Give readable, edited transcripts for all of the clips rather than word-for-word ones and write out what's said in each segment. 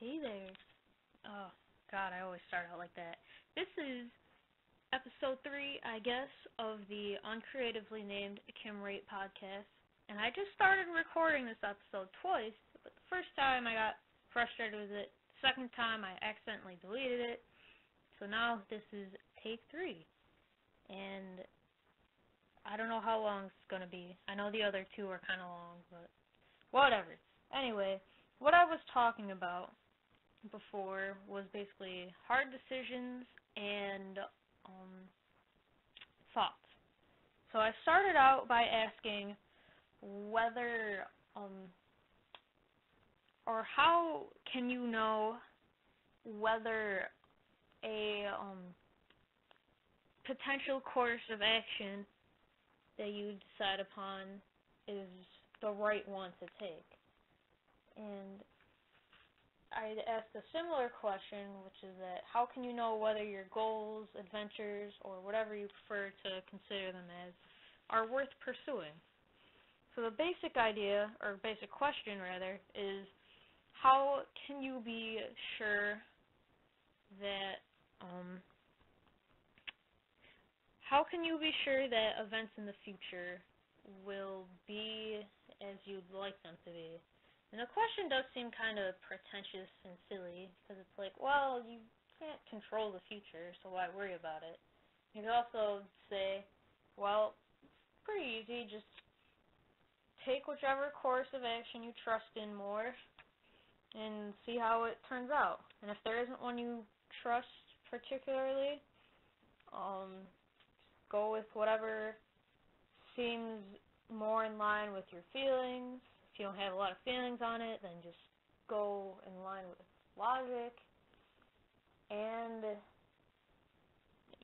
Hey there. Oh, God, I always start out like that. This is episode 3, I guess, of the uncreatively named Wrate podcast. And I just started recording this episode twice, but the first time I got frustrated with it. The second time I accidentally deleted it. So now this is take 3. And I don't know how long it's going to be. I know the other two are kind of long, but whatever. Anyway, what I was talking about before was basically hard decisions and thoughts. So I started out by asking whether or how can you know whether a potential course of action that you decide upon is the right one to take. And I asked a similar question, which is that how can you know whether your goals, adventures, or whatever you prefer to consider them as, are worth pursuing? So the basic idea, or basic question rather, is how can you be sure that events in the future will be as you'd like them to be? And the question does seem kind of pretentious and silly, because it's like, well, you can't control the future, so why worry about it? You could also say, well, pretty easy, just take whichever course of action you trust in more and see how it turns out. And if there isn't one you trust particularly, go with whatever seems more in line with your feelings. If you don't have a lot of feelings on it, then just go in line with logic. And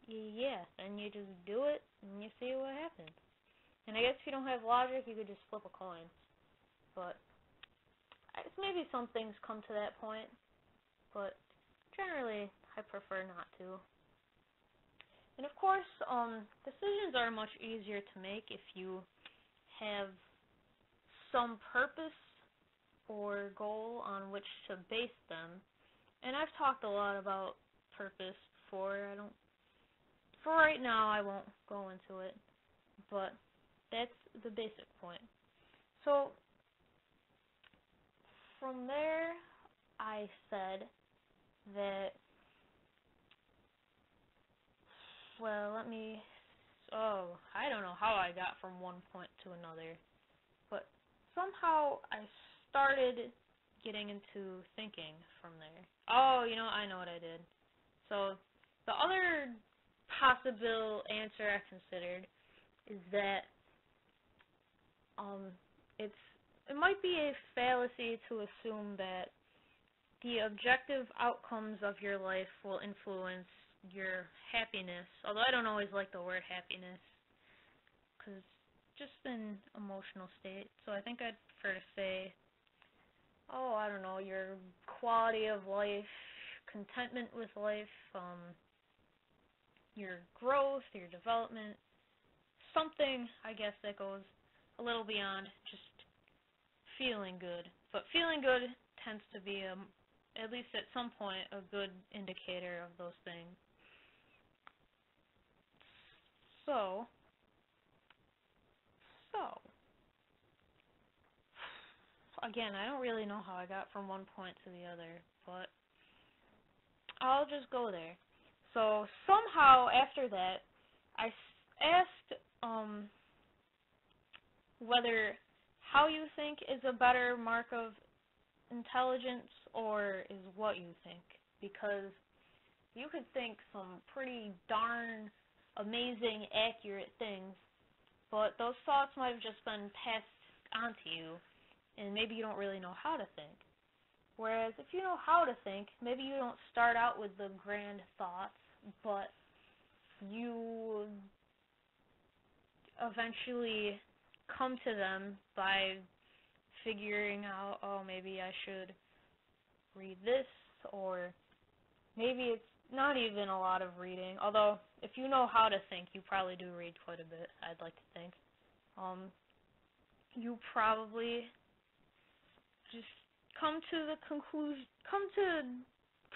yeah, then you just do it and you see what happens. And I guess if you don't have logic, you could just flip a coin. But maybe some things come to that point, but generally I prefer not to. And of course, decisions are much easier to make if you have some purpose or goal on which to base them. And I've talked a lot about purpose before. For right now, I won't go into it, but that's the basic point. So from there, I said that, well, I don't know how I got from one point to another, but somehow I started getting into thinking from there. Oh, I know what I did. So the other possible answer I considered is that it might be a fallacy to assume that the objective outcomes of your life will influence your happiness, although I don't always like the word happiness, because it's just an emotional state, so I think I'd prefer to say, I don't know, your quality of life, contentment with life, your growth, your development, something, I guess, that goes a little beyond just feeling good. But feeling good tends to be, at least at some point, a good indicator of those things. So, again, I don't really know how I got from one point to the other, but I'll just go there. So, somehow, after that, I asked whether how you think is a better mark of intelligence or is what you think, because you could think some pretty darn amazing, accurate things, but those thoughts might have just been passed on to you, and maybe you don't really know how to think. Whereas if you know how to think, maybe you don't start out with the grand thoughts, but you eventually come to them by figuring out, maybe I should read this, or maybe it's not even a lot of reading, although if you know how to think, you probably do read quite a bit, I'd like to think. You probably just come to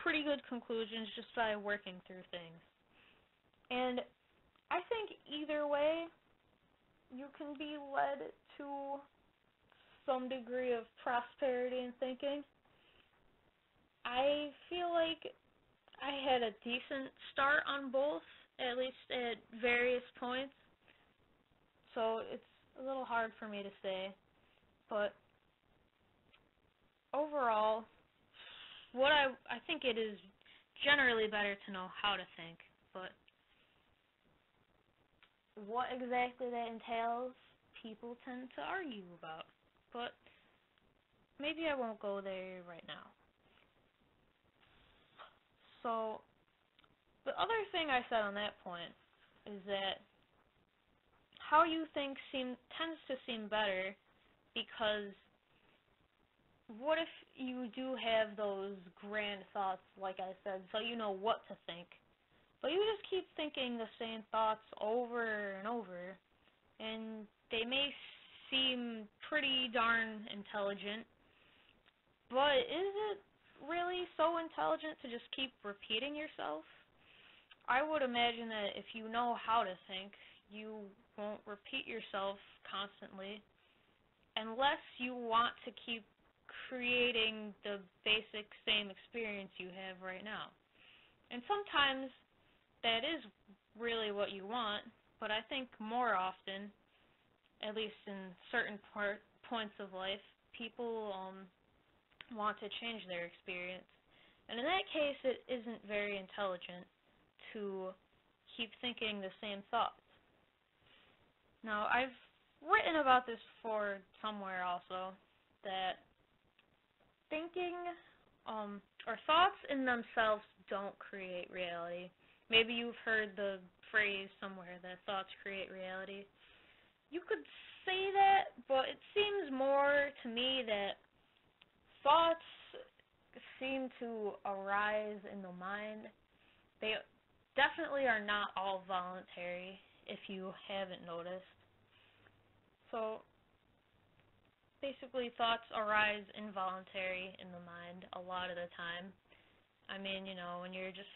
pretty good conclusions just by working through things. And I think either way, you can be led to some degree of prosperity in thinking. I feel like I had a decent start on both, at least at various points. So it's a little hard for me to say. But overall, I think it is generally better to know how to think. But what exactly that entails, people tend to argue about. But maybe I won't go there right now. So, the other thing I said on that point is that how you think tends to seem better, because what if you do have those grand thoughts, like I said, so you know what to think, but you just keep thinking the same thoughts over and over, and they may seem pretty darn intelligent, but is it really so intelligent to just keep repeating yourself? I would imagine that if you know how to think, you won't repeat yourself constantly, unless you want to keep creating the basic same experience you have right now. And sometimes that is really what you want, but I think more often, at least in certain points of life, people want to change their experience. And in that case, it isn't very intelligent to keep thinking the same thoughts. Now, I've written about this before somewhere also, that thinking or thoughts in themselves don't create reality. Maybe you've heard the phrase somewhere that thoughts create reality. You could say that, but it seems more to me that thoughts seem to arise in the mind. They definitely are not all voluntary, if you haven't noticed. So, basically, thoughts arise involuntary in the mind a lot of the time. I mean, when you're just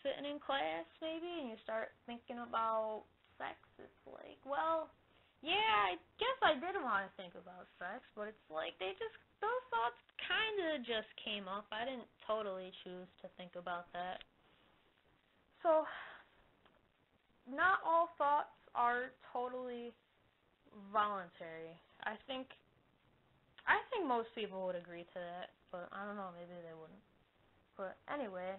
sitting in class, maybe, and you start thinking about sex, it's like, well, yeah, I guess I did want to think about sex, but it's like those thoughts kind of just came up. I didn't totally choose to think about that. So, not all thoughts are totally voluntary. I think most people would agree to that, but I don't know, maybe they wouldn't. But anyway,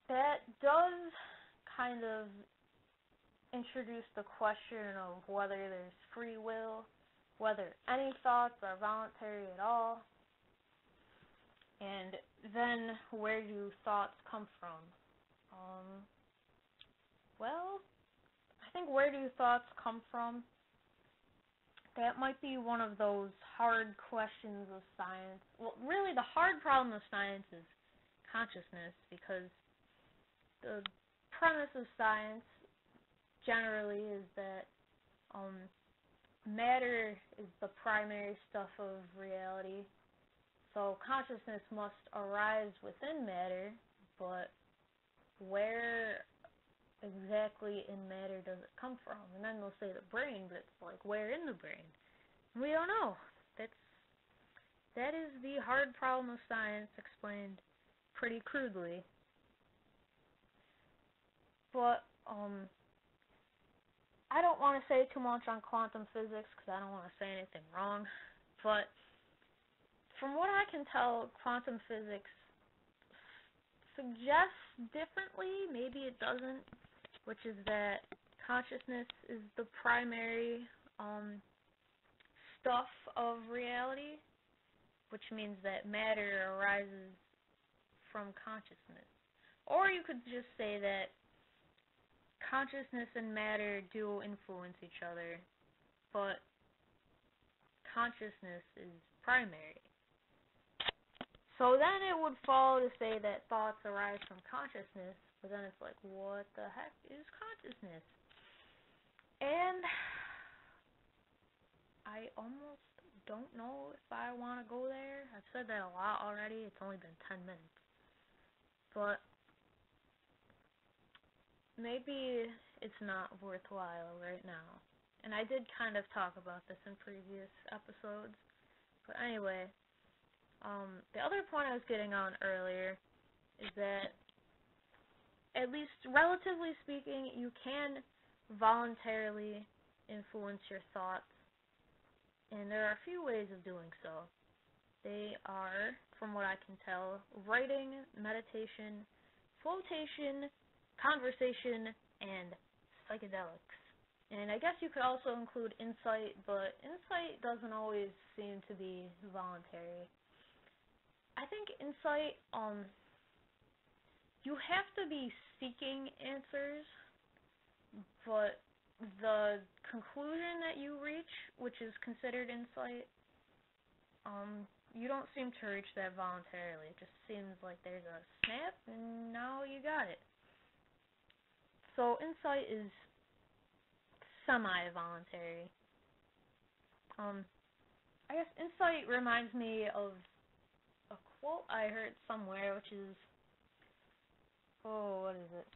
that does kind of introduce the question of whether there's free will, whether any thoughts are voluntary at all, and then where do thoughts come from? Well, I think where do thoughts come from? That might be one of those hard questions of science. Well, really, the hard problem of science is consciousness, because the premise of science generally is that matter is the primary stuff of reality. So consciousness must arise within matter, but where exactly in matter does it come from? And then they'll say the brain, but it's like, where in the brain? We don't know. That is the hard problem of science explained pretty crudely. But I don't want to say too much on quantum physics because I don't want to say anything wrong. But from what I can tell, quantum physics suggests differently, maybe it doesn't, which is that consciousness is the primary stuff of reality, which means that matter arises from consciousness. Or you could just say that consciousness and matter do influence each other, but consciousness is primary. So then it would follow to say that thoughts arise from consciousness, but then it's like, what the heck is consciousness? And I almost don't know if I want to go there. I've said that a lot already. It's only been 10 minutes. But maybe it's not worthwhile right now. And I did kind of talk about this in previous episodes. But anyway, the other point I was getting on earlier is that, at least relatively speaking, you can voluntarily influence your thoughts. And there are a few ways of doing so. They are, from what I can tell, writing, meditation, flotation, conversation, and psychedelics. And I guess you could also include insight, but insight doesn't always seem to be voluntary. I think insight, you have to be seeking answers, but the conclusion that you reach, which is considered insight, you don't seem to reach that voluntarily. It just seems like there's a snap, and now you got it. So insight is semi-voluntary. I guess insight reminds me of a quote I heard somewhere, which is, what is it?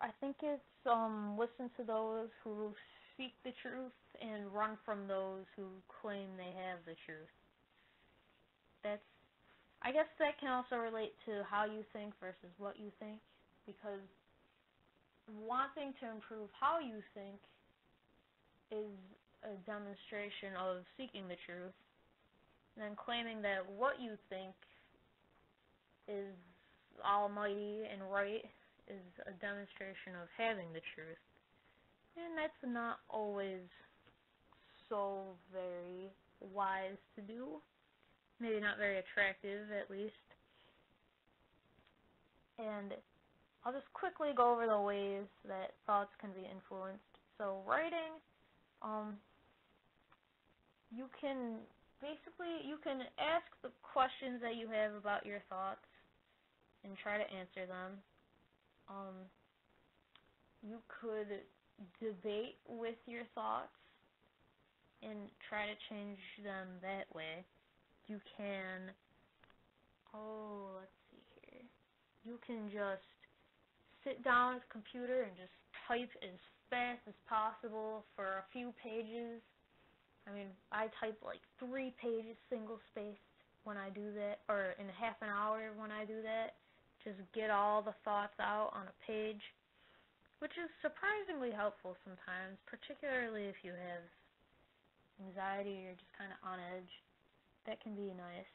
I think it's, listen to those who speak the truth and run from those who claim they have the truth. I guess that can also relate to how you think versus what you think, because wanting to improve how you think is a demonstration of seeking the truth, and then claiming that what you think is almighty and right is a demonstration of having the truth. And that's not always so very wise to do. Maybe not very attractive, at least. And I'll just quickly go over the ways that thoughts can be influenced. So writing, you can ask the questions that you have about your thoughts and try to answer them. You could debate with your thoughts and try to change them that way. You can, let's see here. You can just sit down at the computer and just type as fast as possible for a few pages. I mean, I type like 3 pages single-spaced when I do that, or in half an hour when I do that. Just get all the thoughts out on a page, which is surprisingly helpful sometimes, particularly if you have anxiety or just kind of on edge. That can be nice.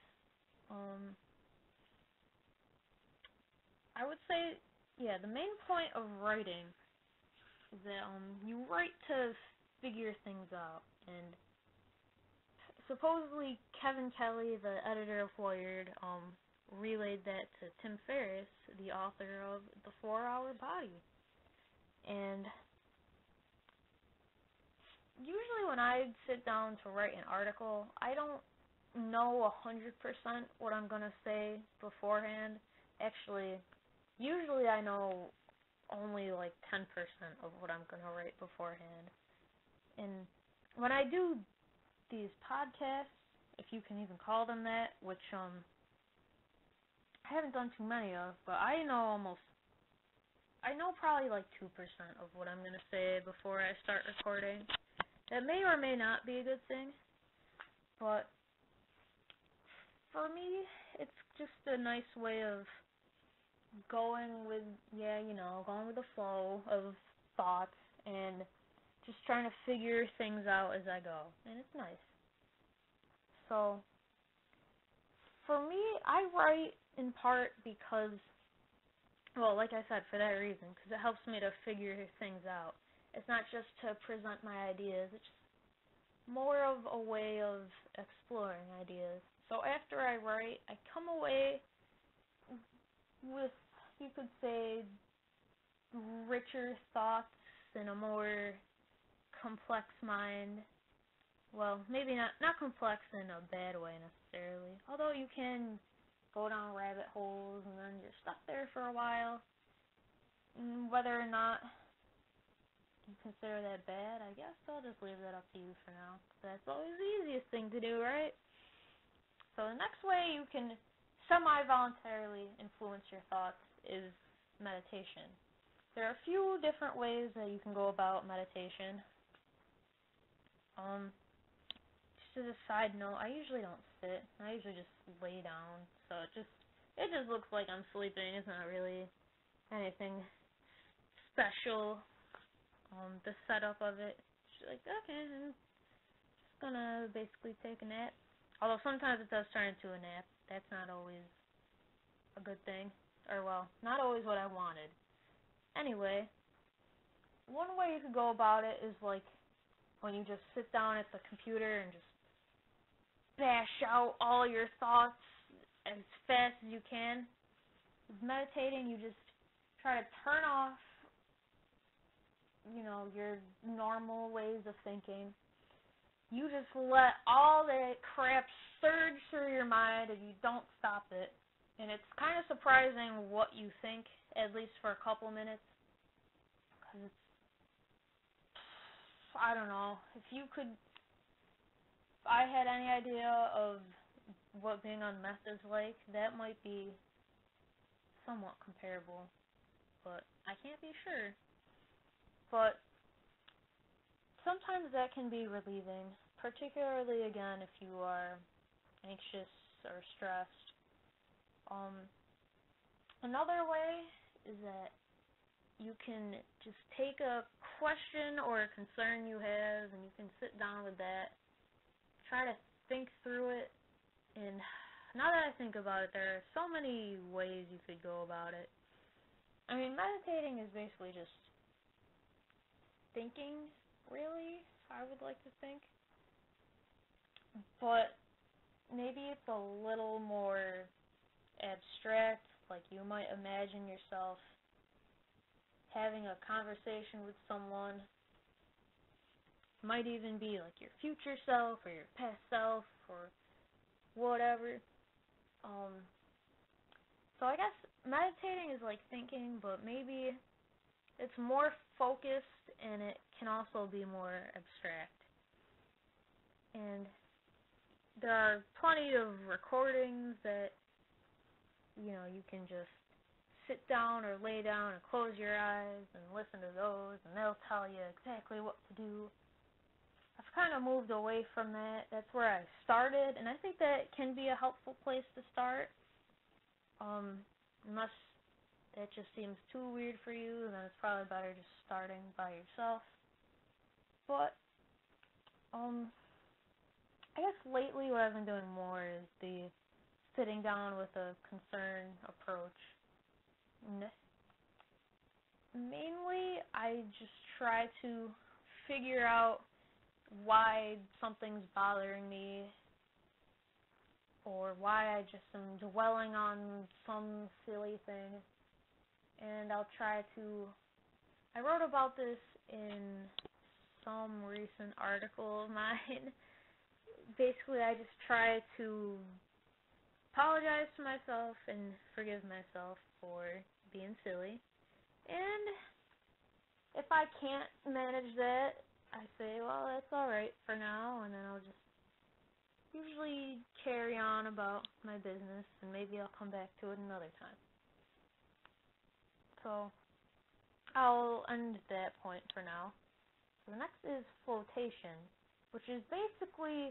I would say, the main point of writing is that you write to figure things out. And supposedly Kevin Kelly, the editor of Wired, relayed that to Tim Ferriss, the author of The 4-Hour Body. And usually when I sit down to write an article, I don't know 100% what I'm going to say beforehand. Actually, usually I know only like 10% of what I'm going to write beforehand. And when I do these podcasts, if you can even call them that, which I haven't done too many of, but I know probably like 2% of what I'm going to say before I start recording. That may or may not be a good thing, but for me, it's just a nice way of going with the flow of thoughts and just trying to figure things out as I go, and it's nice. So, for me, I write in part because, like I said, for that reason, because it helps me to figure things out. It's not just to present my ideas, it's just more of a way of exploring ideas. So after I write, I come away with, you could say, richer thoughts and a more complex mind. Well, maybe not complex in a bad way necessarily, although you can go down rabbit holes and then you're stuck there for a while. Whether or not you consider that bad, I guess I'll just leave that up to you for now. That's always the easiest thing to do, right? So the next way you can semi-voluntarily influence your thoughts is meditation. There are a few different ways that you can go about meditation. Just as a side note, I usually don't sit. I usually just lay down. So it just looks like I'm sleeping. It's not really anything special. The setup of it, just like, okay, I'm just gonna basically take a nap. Although sometimes it does turn into a nap. That's not always a good thing. Or, well, not always what I wanted. Anyway, one way you could go about it is like when you just sit down at the computer and just bash out all your thoughts as fast as you can. With meditating, you just try to turn off, your normal ways of thinking. You just let all that crap surge through your mind and you don't stop it. And it's kind of surprising what you think, at least for a couple minutes. Because I don't know, if I had any idea of what being on meth is like, that might be somewhat comparable. But I can't be sure. But sometimes that can be relieving, particularly, again, if you are anxious or stressed. Another way is that you can just take a question or a concern you have and you can sit down with that, try to think through it, and now that I think about it, there are so many ways you could go about it. I mean, meditating is basically just thinking, really, I would like to think. But maybe it's a little more abstract, like you might imagine yourself having a conversation with someone. Might even be like your future self or your past self or whatever. So I guess meditating is like thinking, but maybe it's more focused and it can also be more abstract. And there are plenty of recordings that, you can just sit down or lay down and close your eyes and listen to those, and they'll tell you exactly what to do. I've kind of moved away from that. That's where I started, and I think that can be a helpful place to start. Unless that just seems too weird for you, then it's probably better just starting by yourself. But, I guess lately what I've been doing more is the sitting down with a concern approach. Mainly, I just try to figure out why something's bothering me, or why I just am dwelling on some silly thing, and I'll try to... I wrote about this in some recent article of mine. Basically, I just try to apologize to myself and forgive myself for being silly. And if I can't manage that, I say, well, that's alright for now, and then I'll just usually carry on about my business, and maybe I'll come back to it another time. So, I'll end at that point for now. So the next is flotation, which is basically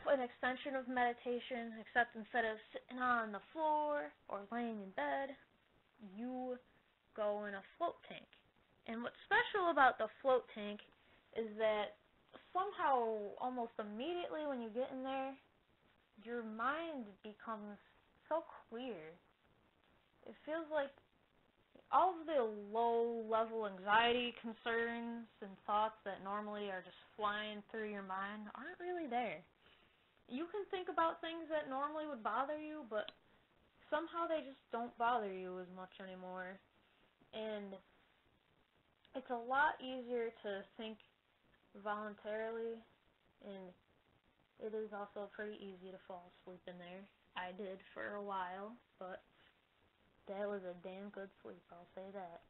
an extension of meditation, except instead of sitting on the floor or laying in bed, you go in a float tank. And what's special about the float tank is that somehow, almost immediately when you get in there, your mind becomes so clear. It feels like all of the low-level anxiety, concerns, and thoughts that normally are just flying through your mind aren't really there. You can think about things that normally would bother you, but somehow they just don't bother you as much anymore. And it's a lot easier to think voluntarily, and it is also pretty easy to fall asleep in there. I did for a while, but that was a damn good sleep, I'll say that.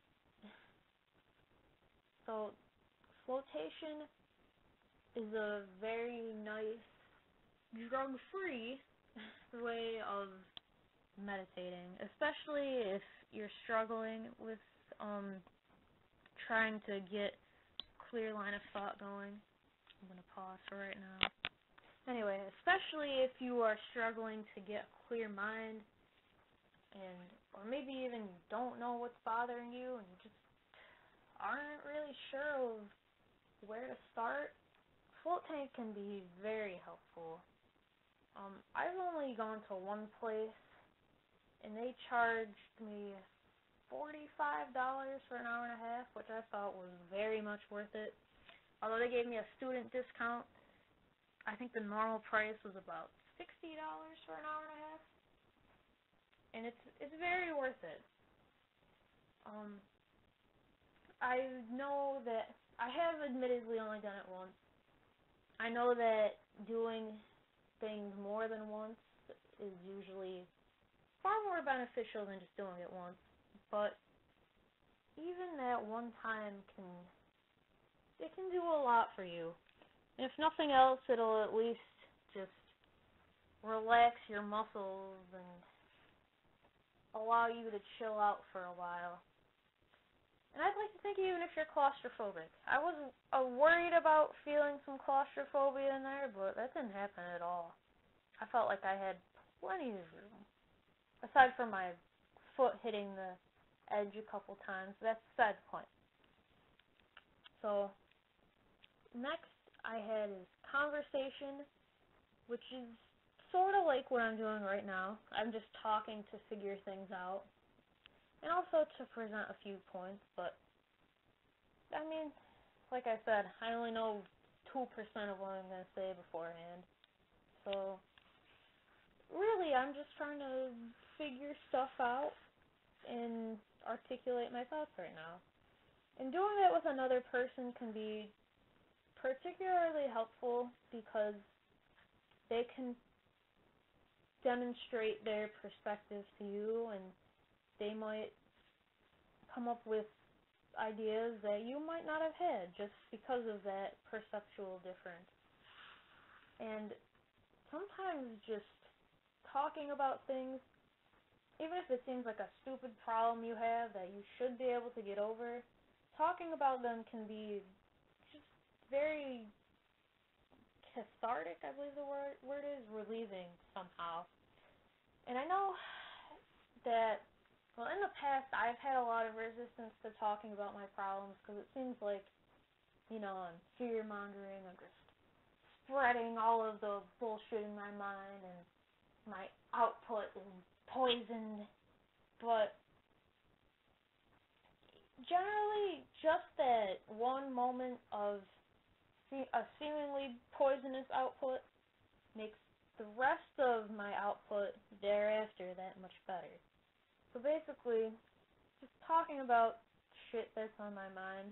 So So, flotation is a very nice, drug-free way of meditating, especially if you're struggling with trying to get clear line of thought going. I'm going to pause for right now. Anyway, especially if you are struggling to get a clear mind, or maybe even you don't know what's bothering you and you just aren't really sure of where to start, float tank can be very helpful. I've only gone to one place, and they charged me $45 for an hour and a half, which I thought was very much worth it. Although they gave me a student discount, I think the normal price was about $60 for an hour and a half, and it's very worth it. I know that I have admittedly only done it once. I know that doing things more than once is usually far more beneficial than just doing it once, but even that one time can do a lot for you. And if nothing else, it'll at least just relax your muscles and allow you to chill out for a while. And I'd like to think even if you're claustrophobic. I wasn't worried about feeling some claustrophobia in there, but that didn't happen at all. I felt like I had plenty of room. Aside from my foot hitting the edge a couple times, that's beside the point. So, next I had is conversation, which is sort of like what I'm doing right now. I'm just talking to figure things out, and also to present a few points, but, I mean, like I said, I only know 2% of what I'm going to say beforehand, so, really, I'm just trying to figure stuff out and articulate my thoughts right now. And doing that with another person can be particularly helpful because they can demonstrate their perspective to you, and they might come up with ideas that you might not have had just because of that perceptual difference. And sometimes just talking about things, even if it seems like a stupid problem you have that you should be able to get over, talking about them can be just very cathartic, I believe the word is, relieving somehow. And I know that, well, in the past, I've had a lot of resistance to talking about my problems because it seems like, I'm fear-mongering, I'm just spreading all of the bullshit in my mind, and my output is poisoned. But generally, just that one moment of a seemingly poisonous output makes the rest of my output thereafter that much better. So basically, just talking about shit that's on my mind,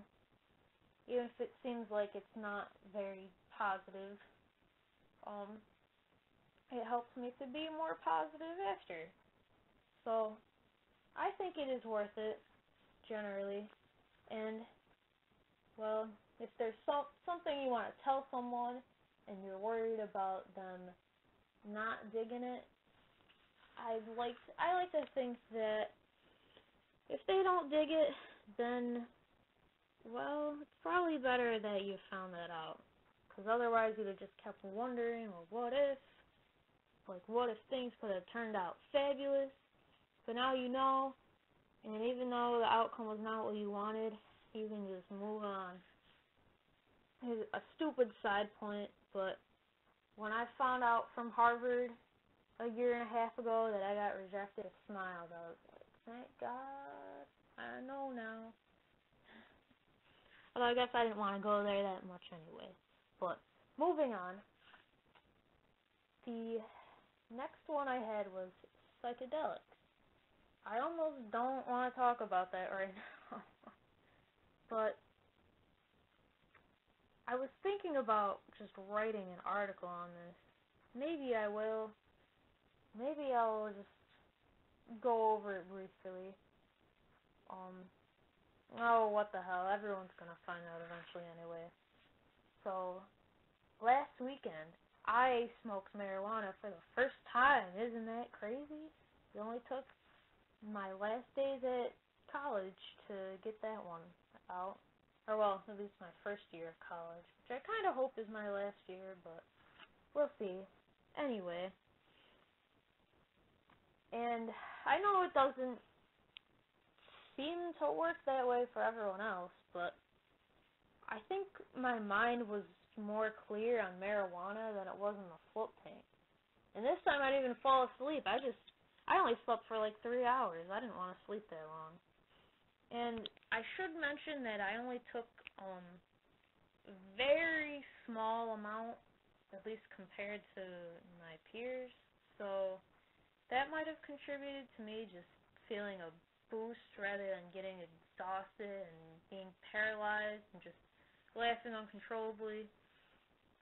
even if it seems like it's not very positive, it helps me to be more positive after. So, I think it is worth it, generally. And, well, if there's something you want to tell someone and you're worried about them not digging it, I like to think that if they don't dig it, then, well, it's probably better that you found that out. Because otherwise you'd have just kept wondering, well, what if? Like, what if things could have turned out fabulous? But now you know, and even though the outcome was not what you wanted, you can just move on. Here's a stupid side point, but when I found out from Harvard a year and a half ago that I got rejected, I smiled. I was like, thank God, I know now. Although I guess I didn't want to go there that much anyway. But, moving on. The next one I had was psychedelics. I almost don't want to talk about that right now. But I was thinking about just writing an article on this. Maybe I will. Maybe I'll just go over it briefly. Oh, what the hell? Everyone's gonna find out eventually anyway. So, last weekend, I smoked marijuana for the first time. Isn't that crazy? It only took my last days at college to get that one out. Or, well, at least my first year of college, which I kind of hope is my last year, but we'll see. Anyway, and I know it doesn't seem to work that way for everyone else, but I think my mind was more clear on marijuana than it was in the float tank. And this time I didn't even fall asleep. I only slept for like 3 hours. I didn't want to sleep that long. And I should mention that I only took a very small amount, at least compared to my peers. So that might have contributed to me just feeling a boost rather than getting exhausted and being paralyzed and just laughing uncontrollably.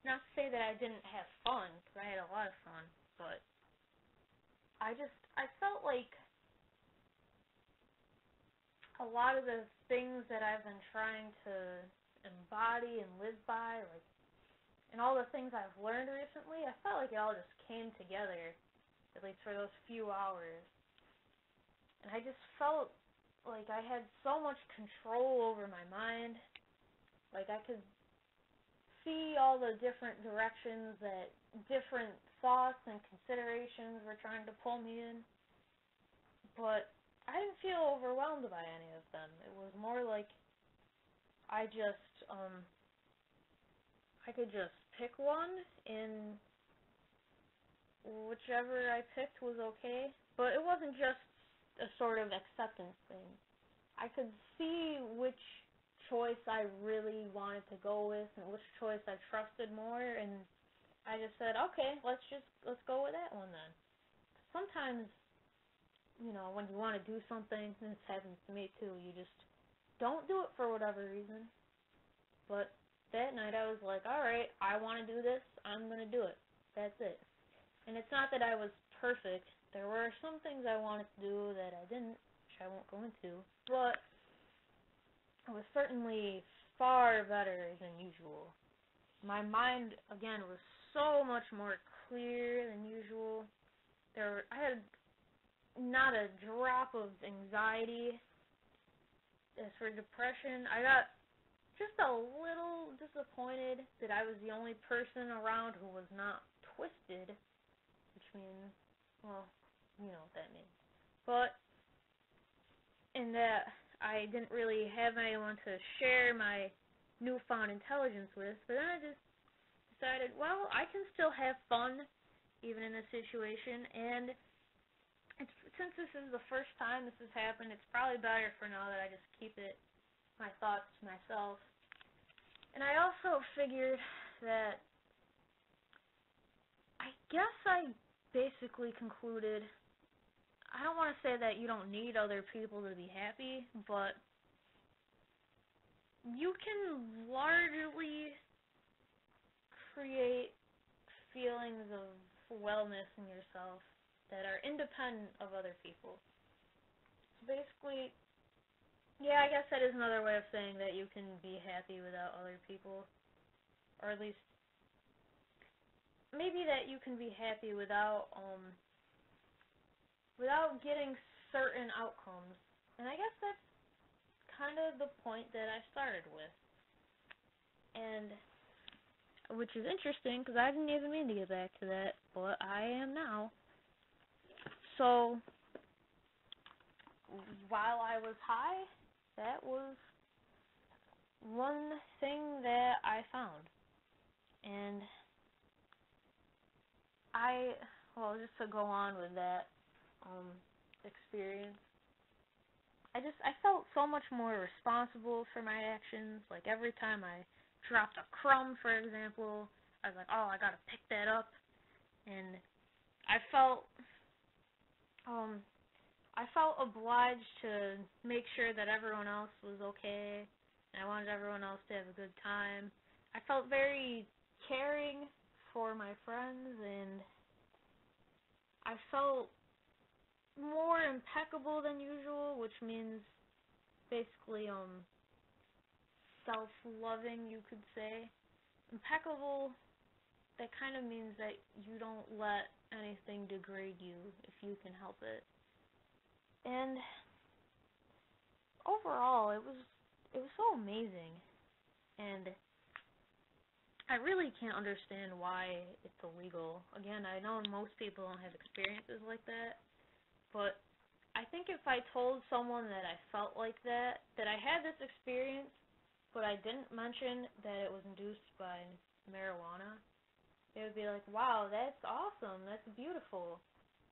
Not to say that I didn't have fun, because I had a lot of fun, but I felt like a lot of the things that I've been trying to embody and live by, like, and all the things I've learned recently, I felt like it all just came together, at least for those few hours. And I just felt like I had so much control over my mind. Like, I could see all the different directions that different thoughts and considerations were trying to pull me in, but I didn't feel overwhelmed by any of them. It was more like I could just pick one, and whichever I picked was okay, but it wasn't just a sort of acceptance thing. I could see which choice I really wanted to go with and which choice I trusted more, and I just said, okay, let's go with that one then. Sometimes, when you want to do something, and this happens to me too, you just don't do it for whatever reason. But that night I was like, alright, I want to do this, I'm going to do it. That's it. And it's not that I was perfect. There were some things I wanted to do that I didn't, which I won't go into, but it was certainly far better than usual. My mind, again, was so much more clear than usual. I had not a drop of anxiety. As for depression, I got just a little disappointed that I was the only person around who was not twisted, which means, well, you know what that means. But in that I didn't really have anyone to share my newfound intelligence with, but then I just decided, well, I can still have fun even in this situation, and since this is the first time this has happened, it's probably better for now that I just keep my thoughts to myself. And I also figured that I guess I basically concluded, I don't want to say that you don't need other people to be happy, but you can largely create feelings of wellness in yourself that are independent of other people. So basically, yeah, I guess that is another way of saying that you can be happy without other people. Or at least, maybe that you can be happy without getting certain outcomes. And I guess that's kind of the point that I started with. And which is interesting, because I didn't even mean to get back to that, but I am now. So, while I was high, that was one thing that I found. And just to go on with that experience, I felt so much more responsible for my actions. Like, every time I dropped a crumb, for example, I was like, oh, I gotta pick that up. And I felt obliged to make sure that everyone else was okay, and I wanted everyone else to have a good time. I felt very caring for my friends, and I felt more impeccable than usual, which means basically self-loving, you could say. Impeccable, that kind of means that you don't let anything degrade you if you can help it. And overall, it was so amazing. And I really can't understand why it's illegal. Again, I know most people don't have experiences like that, but I think if I told someone that I felt like that I had this experience, but I didn't mention that it was induced by marijuana, they would be like, wow, that's awesome, that's beautiful.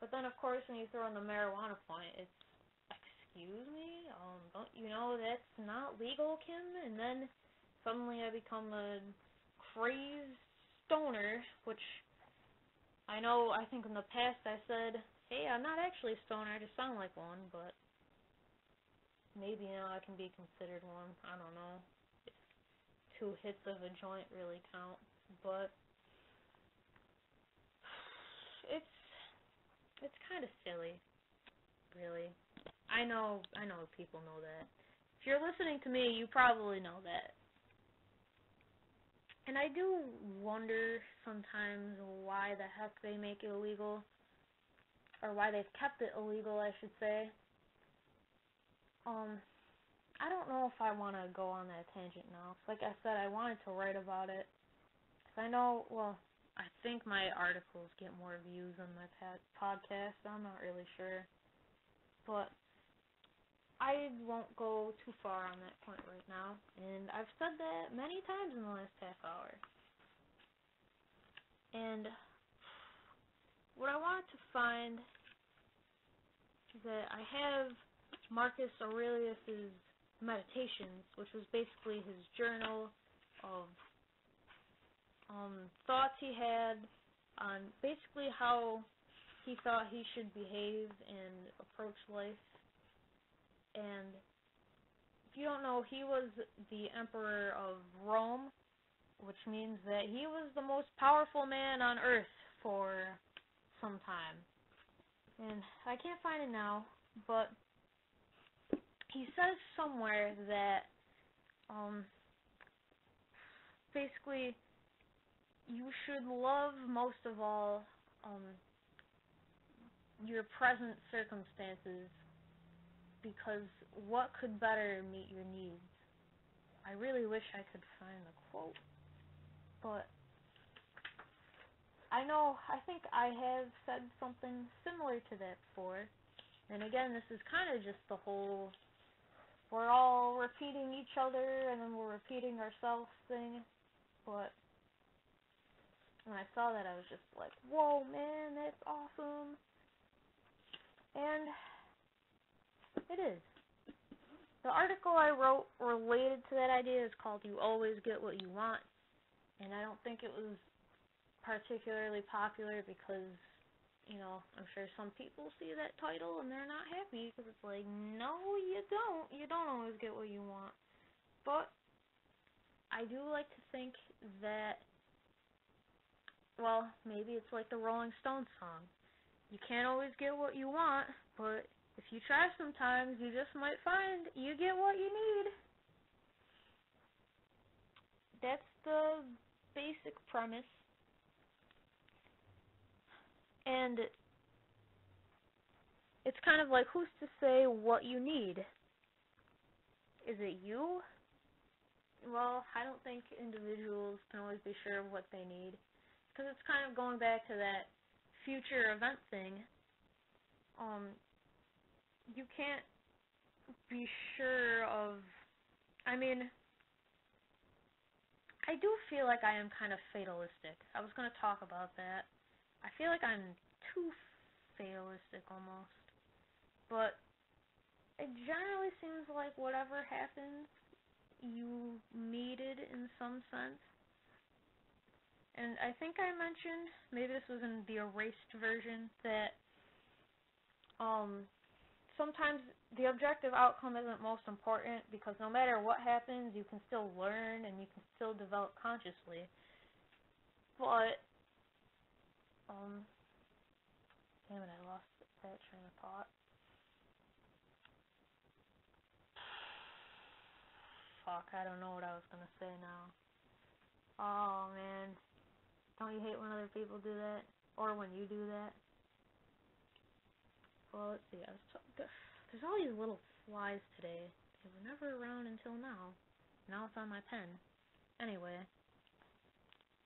But then, of course, when you throw in the marijuana point, it's, excuse me? Don't you know that's not legal, Kim? And then suddenly I become a crazed stoner, which I know, I think in the past I said, hey, I'm not actually a stoner, I just sound like one, but maybe now I can be considered one. I don't know if 2 hits of a joint really count, but it's kind of silly, really. I know people know that. If you're listening to me, you probably know that. And I do wonder sometimes why the heck they make it illegal, or why they've kept it illegal, I should say. I don't know if I want to go on that tangent now. Like I said, I wanted to write about it. 'Cause I know, well, I think my articles get more views than my podcast. I'm not really sure. But I won't go too far on that point right now. And I've said that many times in the last half hour. And what I wanted to find is that I have Marcus Aurelius's Meditations, which was basically his journal of thoughts he had on basically how he thought he should behave and approach life. And if you don't know, he was the emperor of Rome, which means that he was the most powerful man on earth for some time. And I can't find it now, but he says somewhere that basically you should love most of all your present circumstances, because what could better meet your needs? I really wish I could find the quote, but I think I have said something similar to that before. And again, this is kind of just the whole we're all repeating each other and then we're repeating ourselves thing. But when I saw that, I was just like, whoa, man, that's awesome. And it is. The article I wrote related to that idea is called You Always Get What You Want. And I don't think it was particularly popular because, I'm sure some people see that title and they're not happy because it's like, no, you don't. You don't always get what you want. But I do like to think that, well, maybe it's like the Rolling Stones song. You can't always get what you want, but if you try sometimes, you just might find you get what you need. That's the basic premise. And it's kind of like, who's to say what you need? Is it you? Well, I don't think individuals can always be sure of what they need, because it's kind of going back to that future event thing. You can't be sure of, I do feel like I am kind of fatalistic. I was going to talk about that. I feel like I'm too fatalistic almost. But it generally seems like whatever happens, you need it in some sense. And I think I mentioned, maybe this was in the erased version, that sometimes the objective outcome isn't most important, because no matter what happens, you can still learn and you can still develop consciously. But, damn it, I lost that train of thought. fuck, I don't know what I was gonna say now. Oh man, don't you hate when other people do that? Or when you do that? Well, let's see, there's all these little flies today. They were never around until now. Now it's on my pen. Anyway,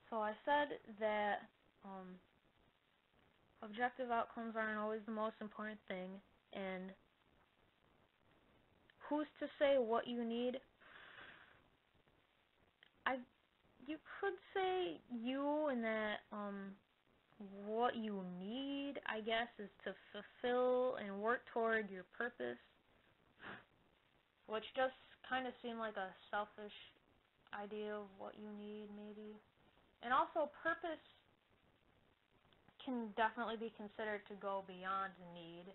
so I said that, objective outcomes aren't always the most important thing, and who's to say what you need? You could say you, and that, what you need, I guess, is to fulfill and work toward your purpose, which just kind of seemed like a selfish idea of what you need, maybe. And also, purpose can definitely be considered to go beyond need.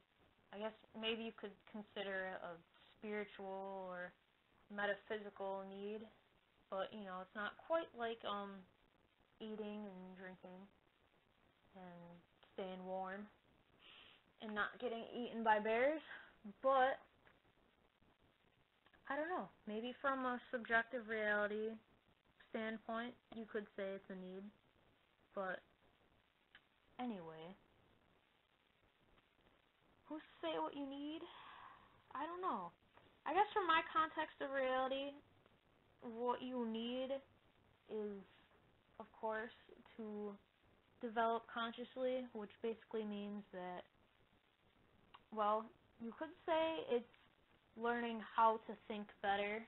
I guess maybe you could consider it a spiritual or metaphysical need, but, you know, it's not quite like, eating and drinking and staying warm and not getting eaten by bears, but I don't know, maybe from a subjective reality standpoint, you could say it's a need, but anyway, who's to say what you need? I don't know. I guess from my context of reality, what you need is, of course, to develop consciously, which basically means that, well, you could say it's learning how to think better.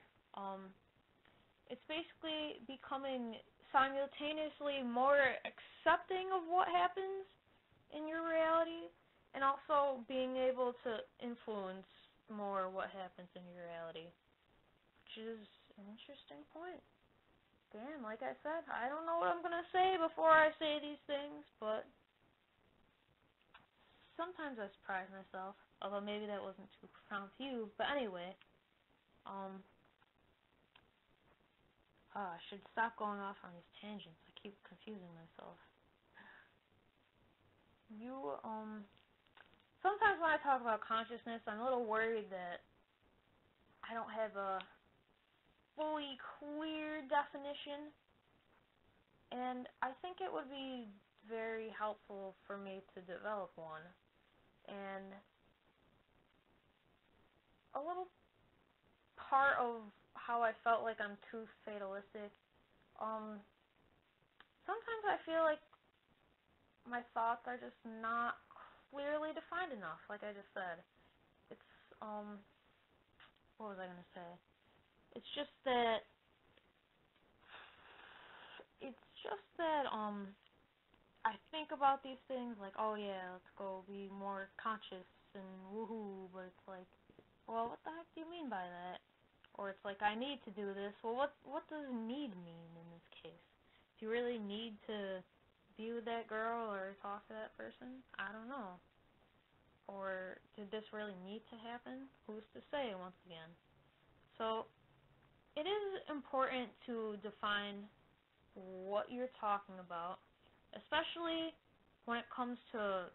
It's basically becoming simultaneously more accepting of what happens in your reality, and also being able to influence more what happens in your reality, which is an interesting point. Damn, like I said, I don't know what I'm going to say before I say these things, but sometimes I surprise myself, although maybe that wasn't too profound to you. But anyway, I should stop going off on these tangents. I keep confusing myself. Sometimes when I talk about consciousness, I'm a little worried that I don't have a fully clear definition, and I think it would be very helpful for me to develop one. And a little part of how I felt like I'm too fatalistic, sometimes I feel like my thoughts are just not clearly defined enough, like I just said. It's, what was I going to say? It's just that, I think about these things like, oh yeah, let's go be more conscious and woohoo, but it's like, well, what the heck do you mean by that? Or it's like, I need to do this. Well, what does need mean in this case? Do you really need to be with that girl or talk to that person? I don't know. Or did this really need to happen? Who's to say, once again? So, it is important to define what you're talking about, especially when it comes to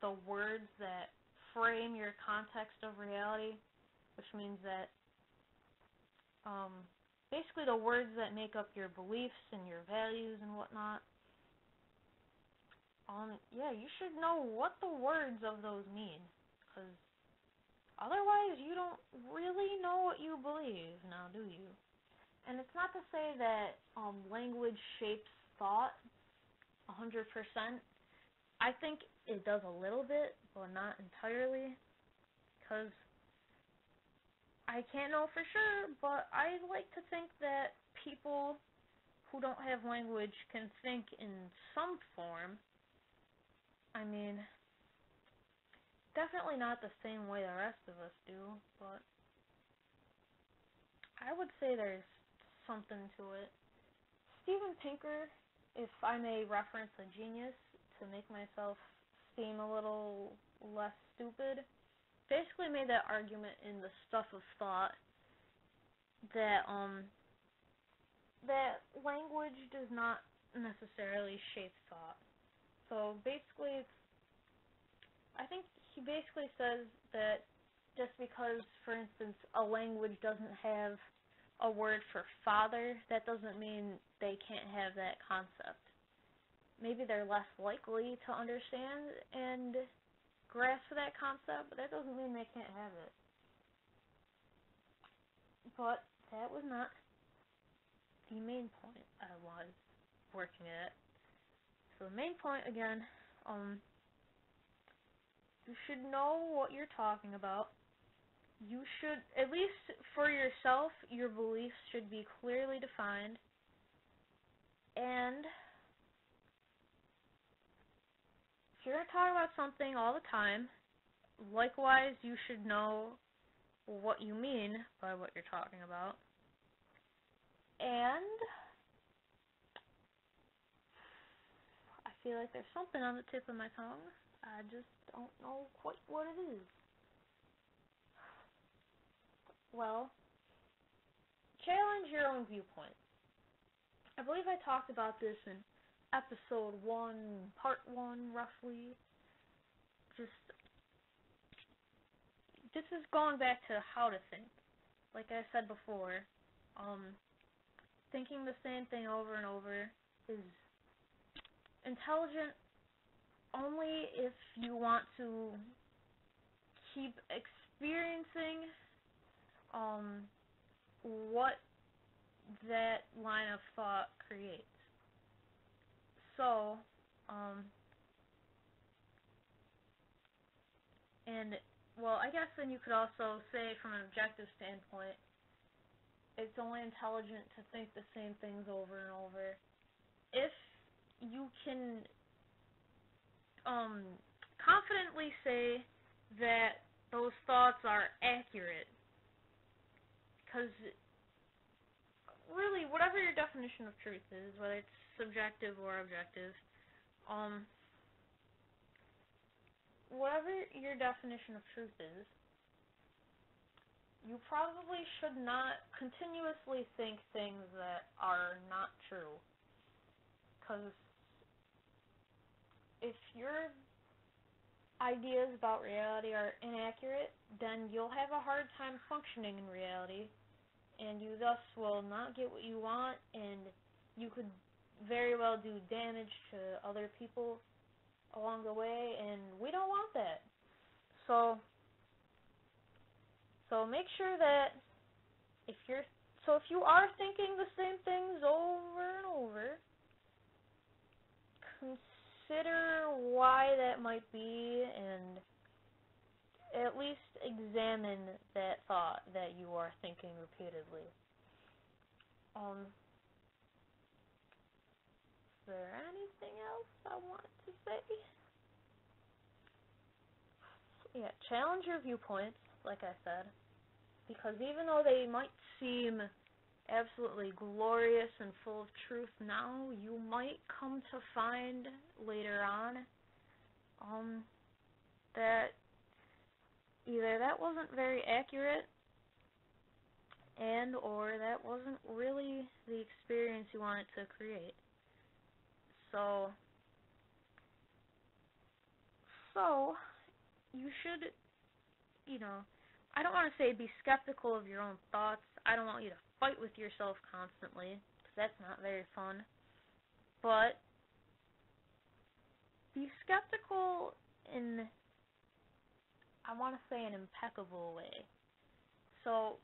the words that frame your context of reality, which means that basically the words that make up your beliefs and your values and whatnot. Yeah, you should know what the words of those mean, because otherwise you don't really know what you believe, now do you? And it's not to say that language shapes thought 100%. I think it does a little bit, but not entirely, because I can't know for sure, but I like to think that people who don't have language can think in some form. I mean, definitely not the same way the rest of us do, but I would say there's something to it. Steven Pinker, if I may reference a genius to make myself seem a little less stupid, basically made that argument in The Stuff of Thought that that language does not necessarily shape thought. So basically, I think he basically says that just because, for instance, a language doesn't have a word for father, that doesn't mean they can't have that concept. Maybe they're less likely to understand and grasp that concept, but that doesn't mean they can't have it. But that was not the main point I was working at. So the main point, again, you should know what you're talking about. You should, at least for yourself, your beliefs should be clearly defined. And if you're going to talk about something all the time, likewise, you should know what you mean by what you're talking about. And I feel like there's something on the tip of my tongue. I just don't know quite what it is. Well, challenge your own viewpoint. I believe I talked about this in episode 1, part 1, roughly. This is going back to how to think. Like I said before, thinking the same thing over and over is intelligent only if you want to keep experiencing what that line of thought creates. So, I guess then you could also say from an objective standpoint, it's only intelligent to think the same things over and over if you can confidently say that those thoughts are accurate. Because really, whatever your definition of truth is, whether it's subjective or objective, whatever your definition of truth is, you probably should not continuously think things that are not true. Because if your ideas about reality are inaccurate, then you'll have a hard time functioning in reality, and you thus will not get what you want, and you could very well do damage to other people along the way, and we don't want that. So make sure that if you are thinking the same things over and over, consider why that might be, and at least examine that thought that you are thinking repeatedly. Is there anything else I want to say? Yeah, challenge your viewpoints, like I said, because even though they might seem absolutely glorious and full of truth now, you might come to find later on that either that wasn't very accurate and or that wasn't really the experience you wanted to create. So you should, I don't want to say be skeptical of your own thoughts. I don't want you to fight with yourself constantly, because that's not very fun. But be skeptical in, I want to say, an impeccable way. So,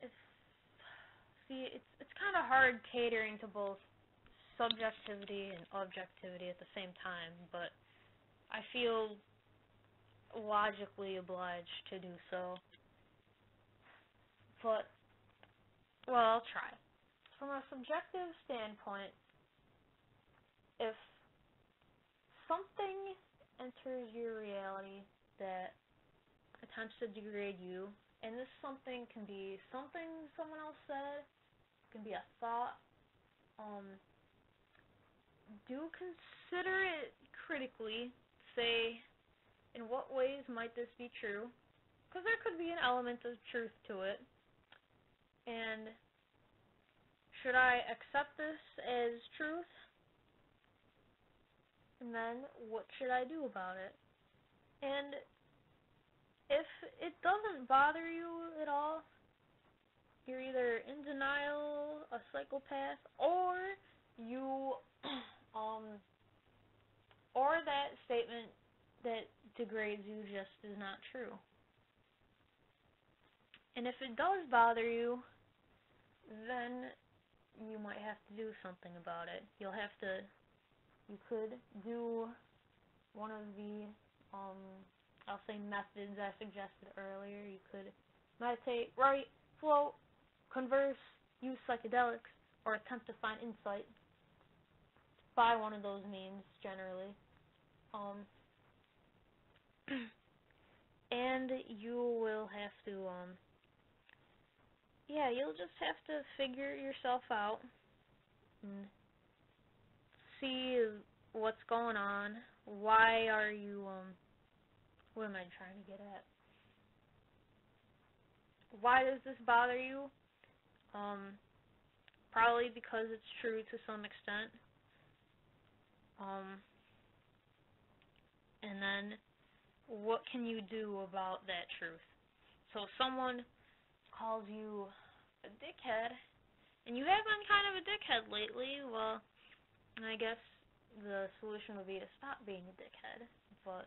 it's kind of hard catering to both subjectivity and objectivity at the same time, but I feel logically obliged to do so. But, well, I'll try. From a subjective standpoint, if something enters your reality that attempts to degrade you, and this something can be something someone else said, it can be a thought, do consider it critically, say, in what ways might this be true? Because there could be an element of truth to it. And should I accept this as truth? And then what should I do about it? And if it doesn't bother you at all, you're either in denial, a psychopath, or you, or that statement that degrades you just is not true. And if it does bother you, then you might have to do something about it. You could do one of the, I'll say methods I suggested earlier. You could meditate, write, float, converse, use psychedelics, or attempt to find insight by one of those means, generally. And you will have to, you'll just have to figure yourself out and see what's going on. Why are you, what am I trying to get at? Why does this bother you? Probably because it's true to some extent. And then, what can you do about that truth? So if someone calls you a dickhead, and you have been kind of a dickhead lately, well, I guess the solution would be to stop being a dickhead. But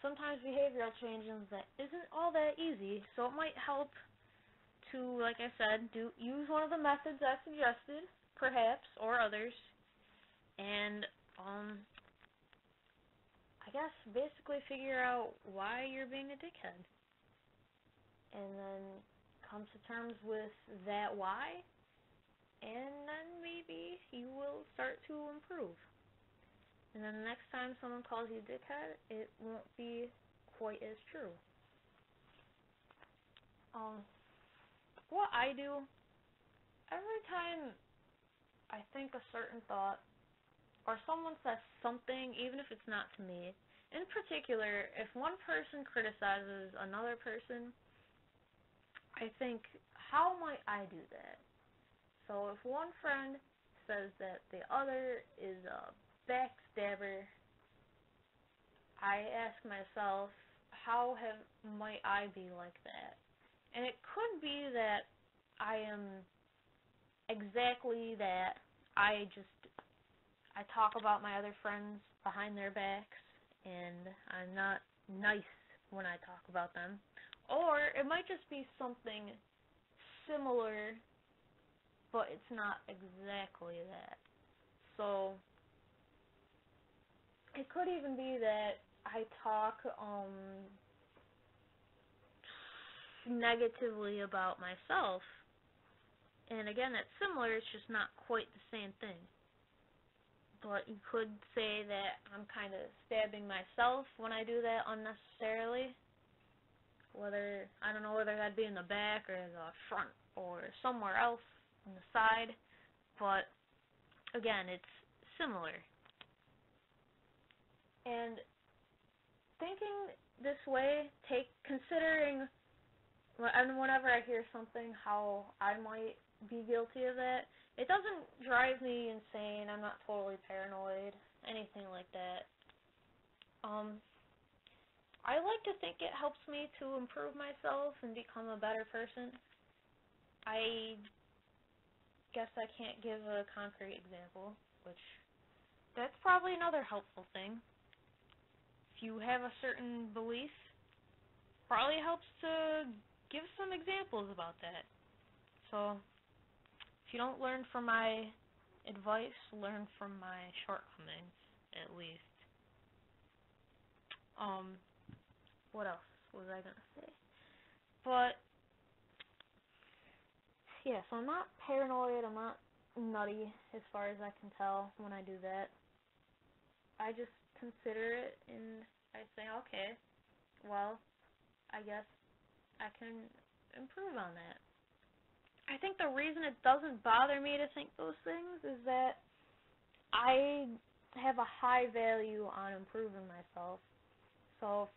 sometimes behavioral changes that isn't all that easy, so it might help to, like I said, use one of the methods I suggested, perhaps, or others, and I guess basically figure out why you're being a dickhead, and then come to terms with that why, and then maybe you will start to improve. And then the next time someone calls you a dickhead, it won't be quite as true. What I do, every time I think a certain thought, or someone says something, even if it's not to me, in particular, if one person criticizes another person, I think, how might I do that? So if one friend says that the other is a backstabber, I ask myself, how might I be like that? And it could be that I am exactly that. I talk about my other friends behind their backs, and I'm not nice when I talk about them. Or it might just be something similar, but it's not exactly that. So it could even be that I talk negatively about myself. And again, that's similar, it's just not quite the same thing. But you could say that I'm kind of stabbing myself when I do that unnecessarily. I don't know whether that'd be in the back or the front or somewhere else on the side. But again, it's similar. And thinking this way, considering whenever I hear something, how I might be guilty of that, it doesn't drive me insane. I'm not totally paranoid, anything like that. I like to think it helps me to improve myself and become a better person. I guess I can't give a concrete example, which that's probably another helpful thing. If you have a certain belief, probably helps to give some examples about that. So, if you don't learn from my advice, learn from my shortcomings, at least. What else was I gonna say? But, yeah, so I'm not paranoid, I'm not nutty, as far as I can tell when I do that. I just consider it, and I say, okay, well, I guess I can improve on that. I think the reason it doesn't bother me to think those things is that I have a high value on improving myself. So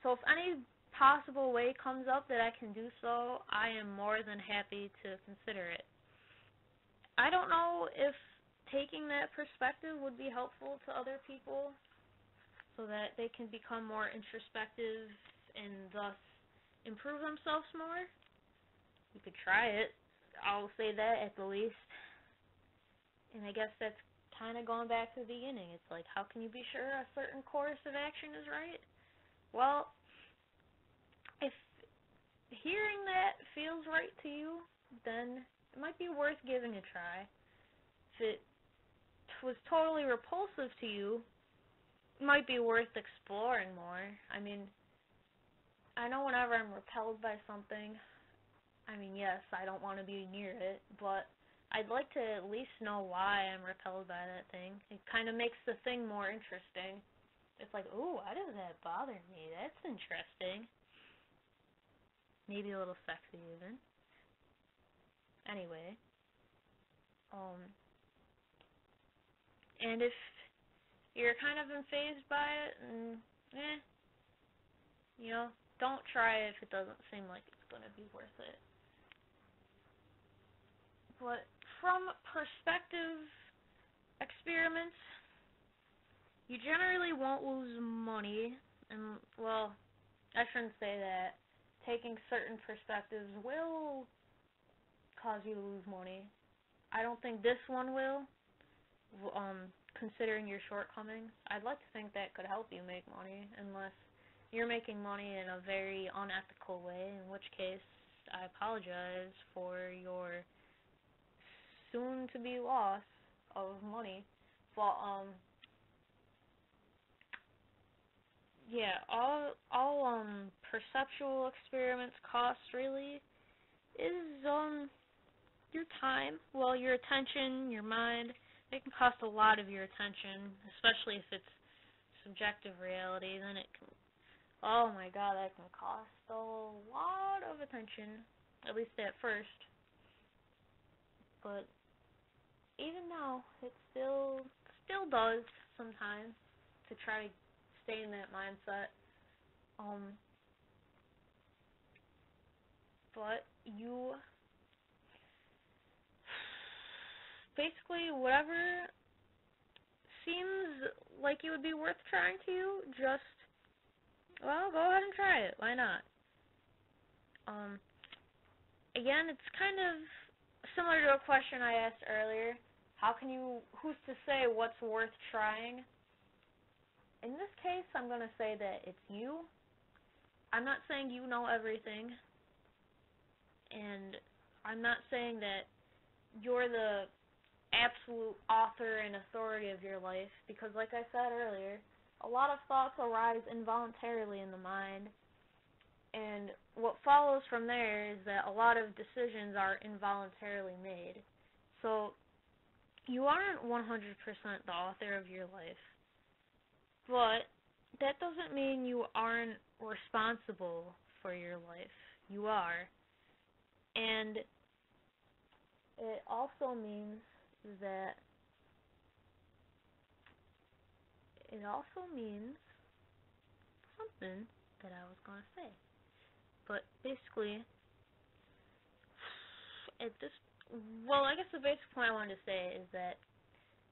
if any possible way comes up that I can do so, I am more than happy to consider it. I don't know if taking that perspective would be helpful to other people so that they can become more introspective and thus improve themselves more. You could try it. I'll say that at the least. And I guess that's kind of going back to the beginning. It's like, how can you be sure a certain course of action is right? Well, if hearing that feels right to you, then it might be worth giving a try. If it was totally repulsive to you, it might be worth exploring more. I mean, I know whenever I'm repelled by something, I mean, yes, I don't want to be near it, but I'd like to at least know why I'm repelled by that thing. It kind of makes the thing more interesting. It's like, ooh, why does that bother me? That's interesting. Maybe a little sexy even. Anyway, and if you're kind of unfazed by it, and you know, don't try it if it doesn't seem like it's going to be worth it. But from perspective experiments, you generally won't lose money, and, well, I shouldn't say that. Taking certain perspectives will cause you to lose money. I don't think this one will, considering your shortcomings. I'd like to think that could help you make money, unless you're making money in a very unethical way, in which case I apologize for your soon-to-be loss of money. But, yeah, all perceptual experiments cost really is, your time. Well, your attention, your mind. They can cost a lot of your attention, especially if it's subjective reality. Then it can, oh my god, that can cost a lot of attention, at least at first. But even now, it still does sometimes to try to stay in that mindset. But you basically, whatever seems like it would be worth trying to you, just, well, go ahead and try it. Why not? Again, it's kind of similar to a question I asked earlier. Who's to say what's worth trying? In this case, I'm going to say that it's you. I'm not saying you know everything, and I'm not saying that you're the absolute author and authority of your life, because like I said earlier, a lot of thoughts arise involuntarily in the mind, and what follows from there is that a lot of decisions are involuntarily made. So you aren't 100% the author of your life, but that doesn't mean you aren't responsible for your life. You are. And it also means that something that I was going to say. But basically, I guess the basic point I wanted to say is that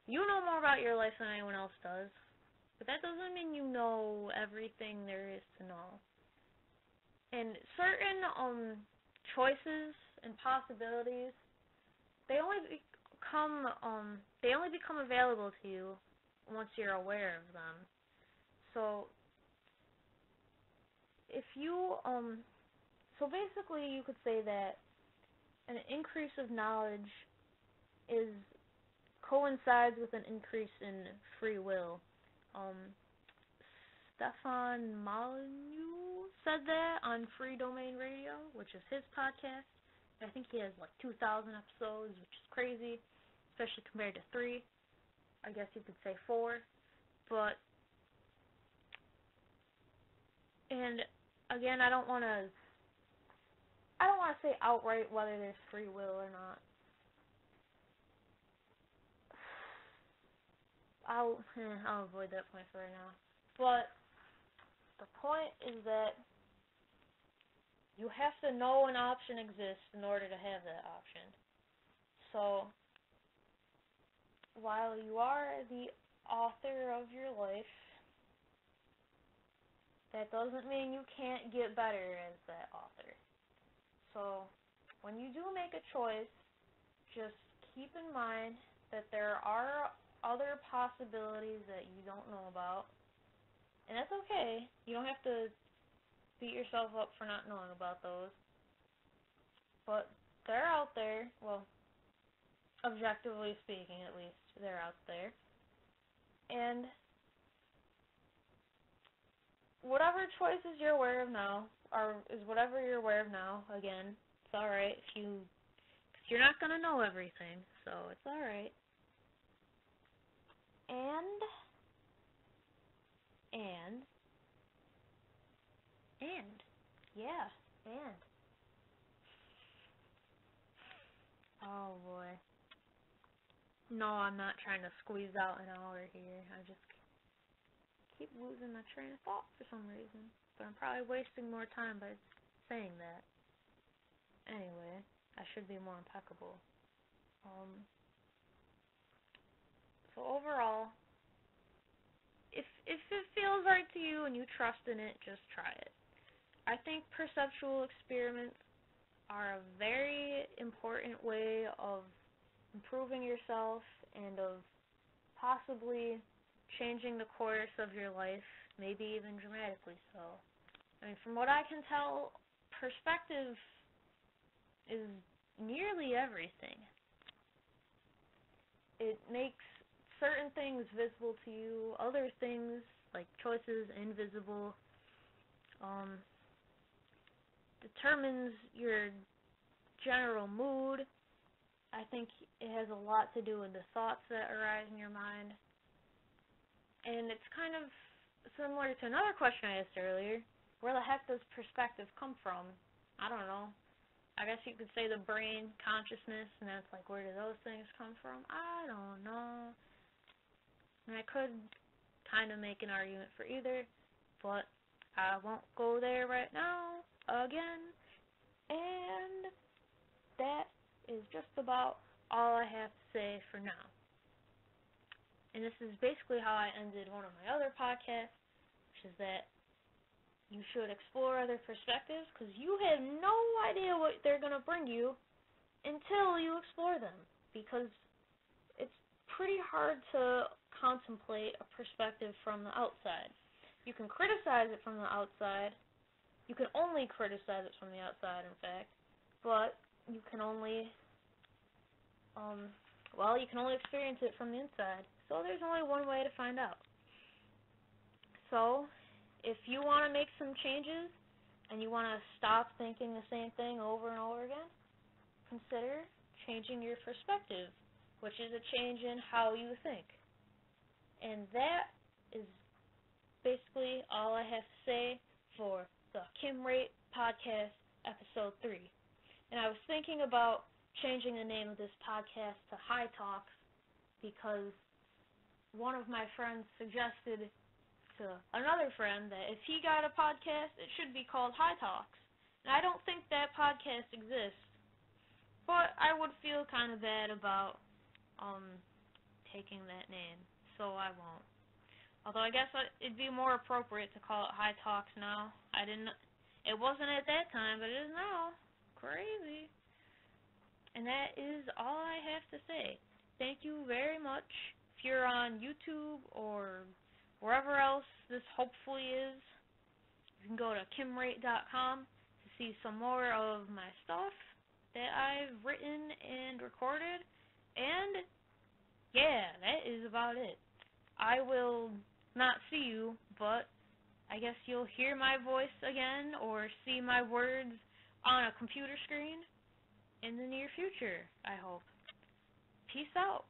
you know more about your life than anyone else does, but that doesn't mean you know everything there is to know. And certain choices and possibilities, they only become available to you once you're aware of them. So if you so basically you could say that an increase of knowledge coincides with an increase in free will. Stefan Molyneux said that on Free Domain Radio, which is his podcast. I think he has like 2,000 episodes, which is crazy, especially compared to 3. I guess you could say 4. But, and again, I don't want to say outright whether there's free will or not. I'll avoid that point for right now. But the point is that you have to know an option exists in order to have that option. So, while you are the author of your life, that doesn't mean you can't get better as that author. So, when you do make a choice, just keep in mind that there are other possibilities that you don't know about. And that's okay. You don't have to beat yourself up for not knowing about those. But they're out there. Well, objectively speaking, at least, they're out there. And whatever choices you're aware of now, is whatever you're aware of now. Again, it's alright if you're not going to know everything, so it's alright. And, yeah, and. Oh boy. No, I'm not trying to squeeze out an hour here. I just keep losing my train of thought for some reason. But I'm probably wasting more time by saying that. Anyway, I should be more impeccable. So overall, if it feels right to you and you trust in it, just try it. I think perceptual experiments are a very important way of improving yourself and of possibly changing the course of your life, maybe even dramatically so. I mean, from what I can tell, perspective is nearly everything. It makes certain things visible to you, other things, like choices, invisible. Determines your general mood. I think it has a lot to do with the thoughts that arise in your mind. And it's kind of similar to another question I asked earlier. Where the heck does perspective come from? I don't know. I guess you could say the brain, consciousness, and that's like, where do those things come from? I don't know. And I could kind of make an argument for either, but I won't go there right now again. And that is just about all I have to say for now. And this is basically how I ended one of my other podcasts, which is that you should explore other perspectives because you have no idea what they're going to bring you until you explore them, because it's pretty hard to contemplate a perspective from the outside. You can criticize it from the outside. You can only criticize it from the outside, in fact, but you can only experience it from the inside. So there's only one way to find out. So if you want to make some changes and you want to stop thinking the same thing over and over again, consider changing your perspective, which is a change in how you think. And that is basically all I have to say for the Wrate podcast, episode 3. And I was thinking about changing the name of this podcast to High Talks because one of my friends suggested to another friend that if he got a podcast, it should be called High Talks. And I don't think that podcast exists, but I would feel kind of bad about taking that name, so I won't. Although I guess it'd be more appropriate to call it High Talks now. It wasn't at that time, but it is now. Crazy. And that is all I have to say. Thank you very much. If you're on YouTube or wherever else this hopefully is, you can go to kimwrate.com to see some more of my stuff that I've written and recorded. And yeah, that is about it. I will not see you, but I guess you'll hear my voice again or see my words on a computer screen in the near future, I hope. Peace out.